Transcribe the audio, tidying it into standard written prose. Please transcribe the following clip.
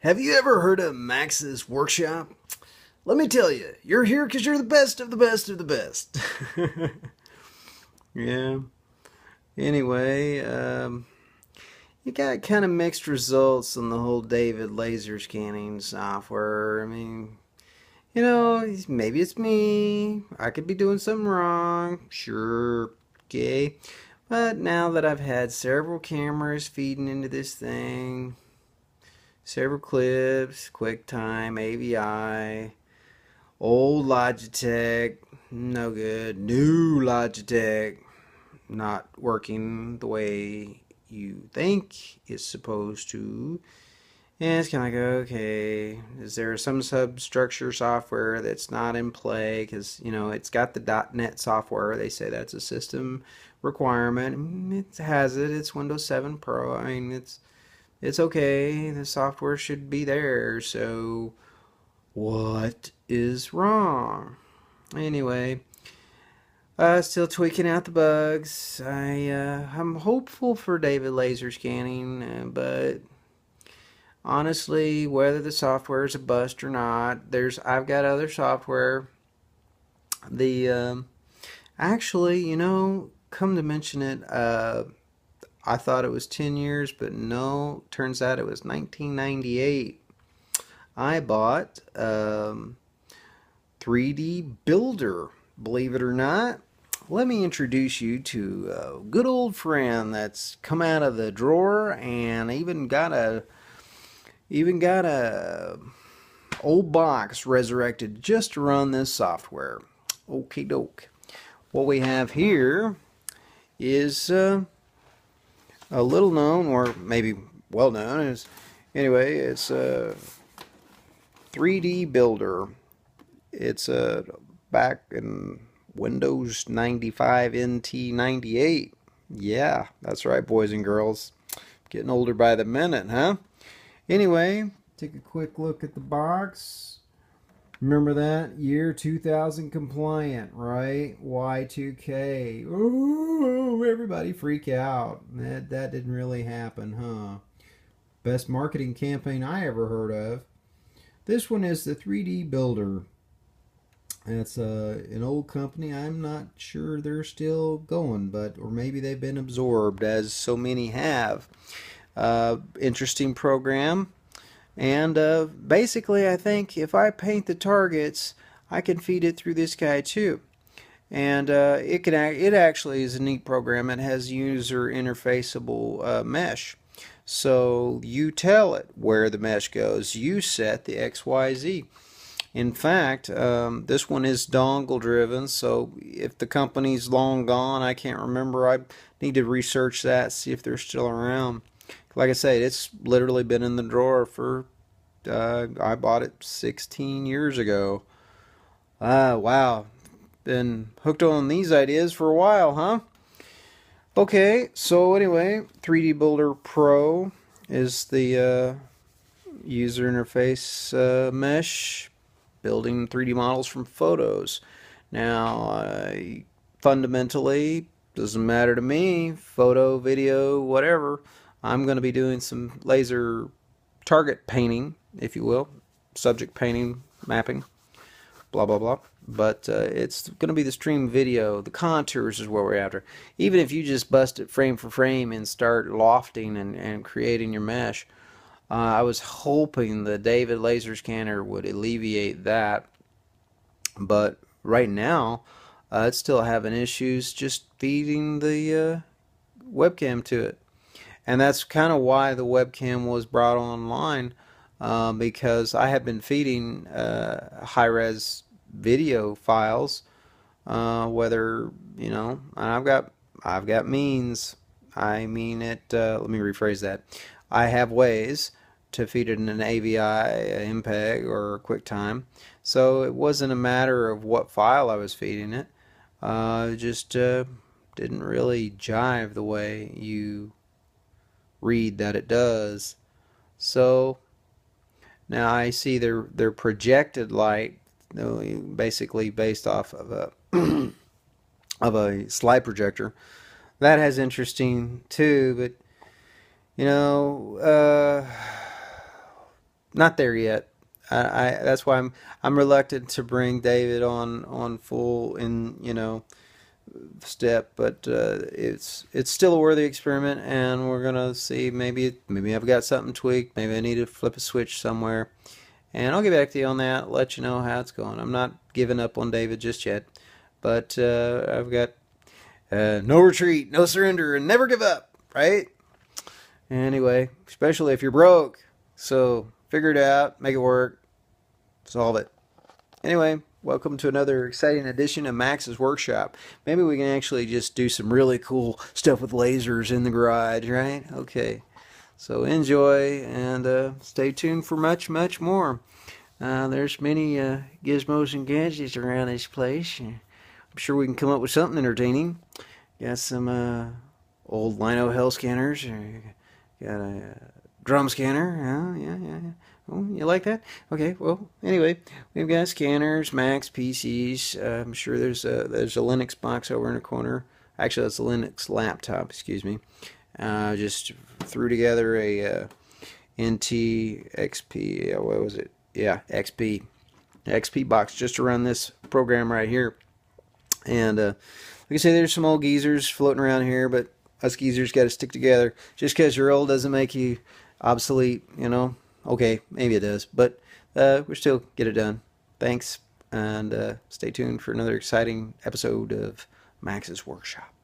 Have you ever heard of Max's Workshop? Let me tell you, you're here because you're the best of the best of the best. Yeah. Anyway, you got kind of mixed results on the whole David laser scanning software. I mean, maybe it's me. I could be doing something wrong. Sure. Okay. But now that I've had several cameras feeding into this thing, several clips, QuickTime, AVI, old Logitech, no good. New Logitech, not working the way you think it's supposed to. And it's kind of like, okay, is there some substructure software that's not in play? Because, it's got the .NET software. They say that's a system requirement. It has it. It's Windows 7 Pro. I mean, it's okay. The software should be there. So what is wrong? Anyway, still tweaking out the bugs. I'm hopeful for David laser scanning, but honestly, whether the software is a bust or not, I've got other software. The actually, come to mention it, I thought it was 10 years, but no, turns out it was 1998. I bought 3D Builder, believe it or not. Let me introduce you to a good old friend that's come out of the drawer and even got a old box resurrected just to run this software. Okie doke. What we have here is a little known, or maybe well known, as it's a 3D Builder. It's back in Windows 95 NT 98. Yeah, that's right, boys and girls. Getting older by the minute, huh? Anyway, take a quick look at the box. Remember that? Year 2000 compliant, right? Y2K. Ooh, everybody freak out. That didn't really happen, huh? Best marketing campaign I ever heard of. This one is the 3D Builder. It's an old company. I'm not sure they're still going, or maybe they've been absorbed, as so many have. Interesting program. And basically, I think if I paint the targets, I can feed it through this guy too. And it actually is a neat program. It has user interfaceable mesh. So you tell it where the mesh goes. You set the XYZ. In fact, this one is dongle driven, so if the company's long gone, I can't remember. I need to research that, see if they're still around. Like I say, it's literally been in the drawer for, I bought it 16 years ago. Wow. Been hooked on these ideas for a while, huh? Okay, so anyway, 3D Builder Pro is the user interface mesh, building 3D models from photos. Now, fundamentally, doesn't matter to me, photo, video, whatever. I'm going to be doing some laser target painting, if you will, subject painting, mapping, blah, blah, blah. But it's going to be the stream video. The contours is what we're after. Even if you just bust it frame for frame and start lofting and creating your mesh, I was hoping the David laser scanner would alleviate that. But right now, it's still having issues just feeding the webcam to it. And that's kind of why the webcam was brought online, because I have been feeding high-res video files, whether, and I've got means. I mean it. Let me rephrase that. I have ways to feed it in an AVI, MPEG, or QuickTime. So it wasn't a matter of what file I was feeding it. It just didn't really jive the way you read that it does. So now I see their projected light, basically based off of a of a slide projector. That has interesting too, but not there yet. That's why I'm reluctant to bring David on full in, you know, step, but it's still a worthy experiment, and we're gonna see. Maybe I've got something tweaked. Maybe I need to flip a switch somewhere, and I'll get back to you on that. Let you know how it's going. I'm not giving up on David just yet, but I've got no retreat, no surrender, and never give up. Right? Anyway, especially if you're broke. So figure it out, make it work, solve it. Anyway, welcome to another exciting edition of Max's Workshop. Maybe we can actually just do some really cool stuff with lasers in the garage, right? Okay. So enjoy and stay tuned for much, much more. There's many gizmos and gadgets around this place. I'm sure we can come up with something entertaining. Got some old lino hell scanners. Got a drum scanner. Yeah. Oh, you like that? Okay, well, anyway, we've got scanners, Macs, PCs. I'm sure there's a Linux box over in the corner. Actually, that's a Linux laptop, excuse me. Just threw together a NT XP, what was it? Yeah, XP box just to run this program right here. And like I say, there's some old geezers floating around here, but us geezers got to stick together. Just because you're old doesn't make you obsolete, you know. Okay, maybe it does, but we still get it done. Thanks, and stay tuned for another exciting episode of Max's Workshop.